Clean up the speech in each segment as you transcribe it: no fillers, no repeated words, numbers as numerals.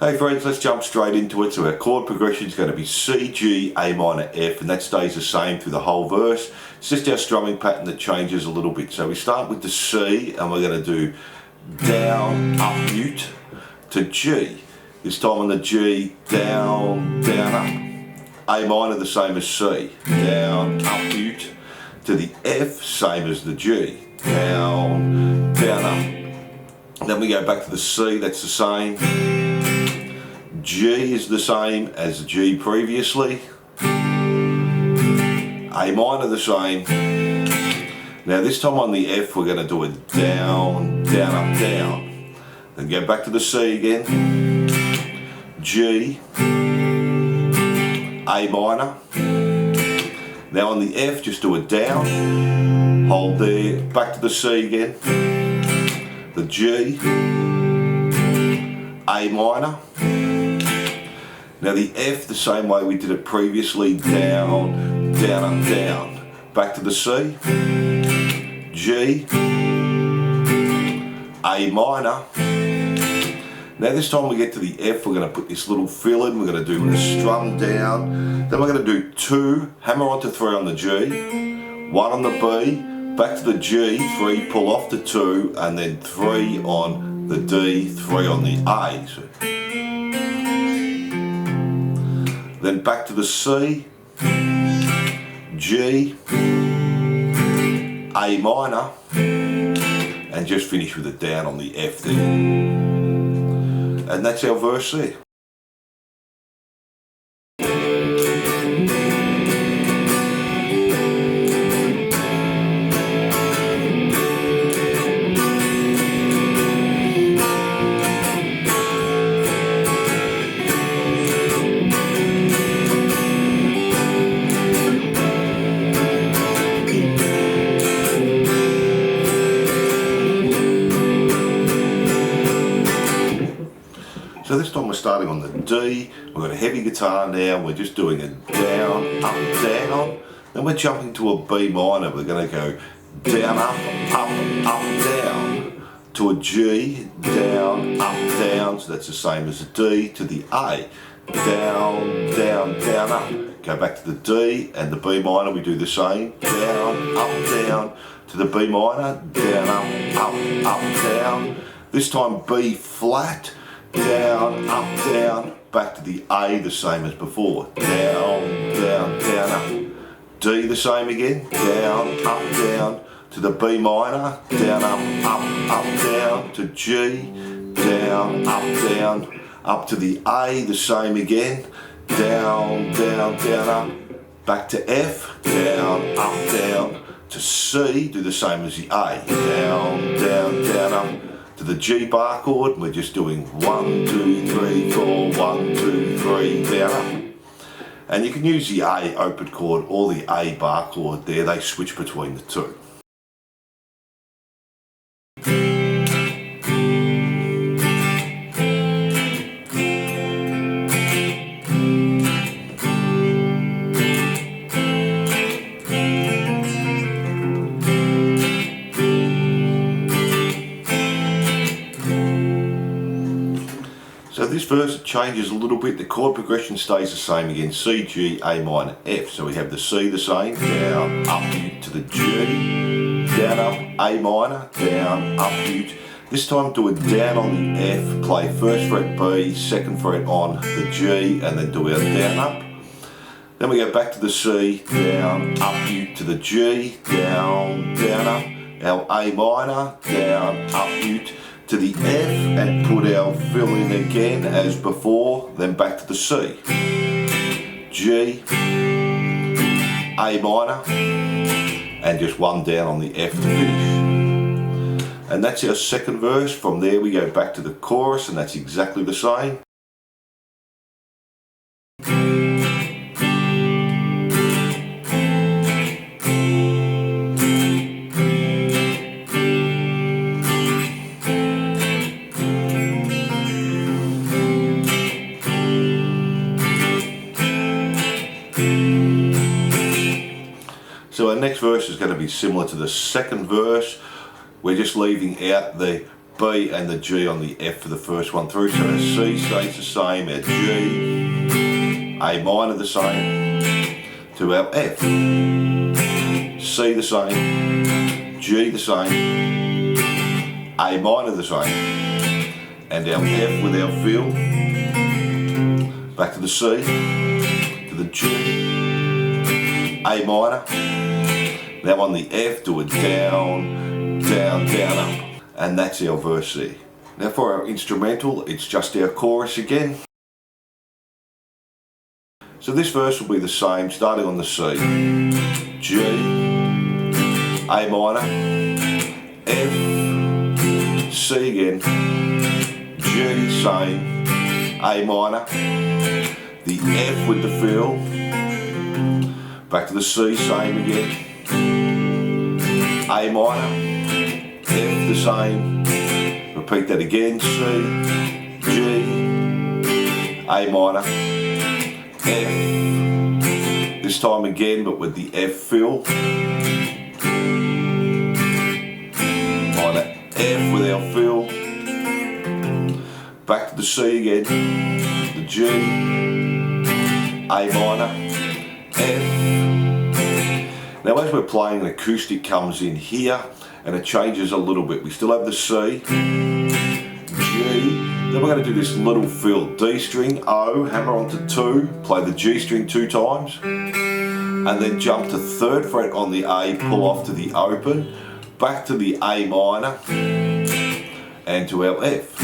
Hey friends, let's jump straight into it. So our chord progression is going to be C, G, A minor, F, and that stays the same through the whole verse. It's just our strumming pattern that changes a little bit. So we start with the C, and we're going to do down, up, mute to G. This time on the G, down, down, up. A minor the same as C, down, up, mute to the F, same as the G, down, down, up. Then we go back to the C, that's the same. G is the same as the G previously. A minor the same. Now this time on the F we're going to do a down, down, up, down. Then go back to the C again. G, A minor. Now on the F just do a down, hold there, back to the C again. The G, A minor. Now the F the same way we did it previously, down, down, up, down. Back to the C, G, A minor. Now this time we get to the F, we're going to put this little fill in, we're going to do a strum down, then we're going to do 2, hammer onto 3 on the G, 1 on the B, back to the G, 3, pull off the 2, and then 3 on the D, 3 on the A. So, then back to the C, G, A minor, and just finish with a down on the F there. And that's our verse there. So this time we're starting on the D, we've got a heavy guitar now, we're just doing a down, up, down, then we're jumping to a B minor, we're going to go down, up, down, to a G, down, up, down, so that's the same as a D, to the A, down, down, down, up, go back to the D and the B minor, we do the same, down, to the B minor, down, up, down, this time B flat, down, up, back to the A the same as before, down, up, D the same again, down, to the B minor, down, up, down, to G, down, up to the A the same again, down, up, back to F, down, up, to C, do the same as the A, down, up, to the G bar chord, we're just doing 1, 2, 3, 4, 1, 2, 3, down, up. And you can use the A open chord or the A bar chord there, they switch between the two. So this verse changes a little bit, the chord progression stays the same again, C, G, A minor, F. So we have the C the same, down, up, mute to the G, down, up, A minor, down, up, mute. This time do a down on the F, play first fret B, second fret on the G, and then do our down, up. Then we go back to the C, down, up, mute to the G, down, up, our A minor, down, up, mute to the F, and put our fill in again as before, then back to the C, G, A minor, and just one down on the F to finish. And that's our second verse. From there we go back to the chorus, and that's exactly the same. So our next verse is going to be similar to the second verse. We're just leaving out the B and the G on the F for the first one through. So our C stays the same, our G, A minor the same, to our F. C the same, G the same, A minor the same, and our F with our fill. Back to the C, to the G, A minor. Now on the F, do a down, down, down, up. And that's our verse there. Now for our instrumental, it's just our chorus again. So this verse will be the same, starting on the C. G, A minor, F, C again, G, same, A minor, the F with the fill, back to the C, same again, A minor, F the same, repeat that again, C, G, A minor, F, this time again but with the F fill, minor, F with our fill, back to the C again, the G, A minor, F. Now as we're playing, an acoustic comes in here and it changes a little bit. We still have the C, G, then we're going to do this little fill, D string, O, hammer onto 2, play the G string 2 times, and then jump to 3rd fret on the A, pull off to the open, back to the A minor, and to our F.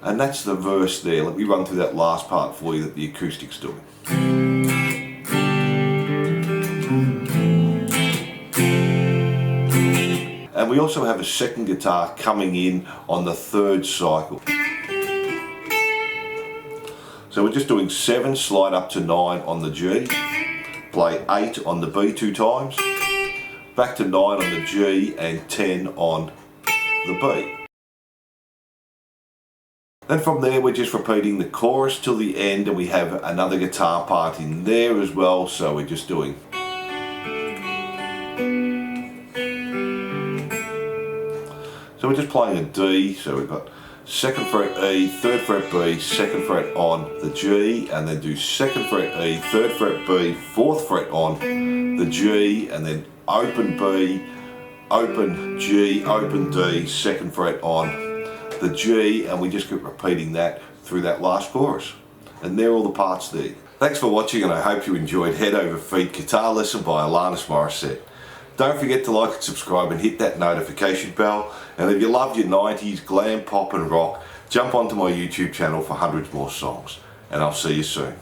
And that's the verse there. Let me run through that last part for you that the acoustic's doing. And we also have a second guitar coming in on the 3rd cycle. So we're just doing 7, slide up to 9 on the G, play 8 on the B 2 times, back to 9 on the G and 10 on the B. Then from there we're just repeating the chorus till the end, and we have another guitar part in there as well, so we're just doing. So we're just playing a D, so we've got 2nd fret E, 3rd fret B, 2nd fret on the G, and then do 2nd fret E, 3rd fret B, 4th fret on the G, and then open B, open G, open D, 2nd fret on the G, and we just keep repeating that through that last chorus. And they're all the parts there. Thanks for watching, and I hope you enjoyed Head Over Feet Guitar Lesson by Alanis Morissette. Don't forget to like and subscribe and hit that notification bell. And if you love your 90s glam, pop and rock, jump onto my YouTube channel for hundreds more songs. And I'll see you soon.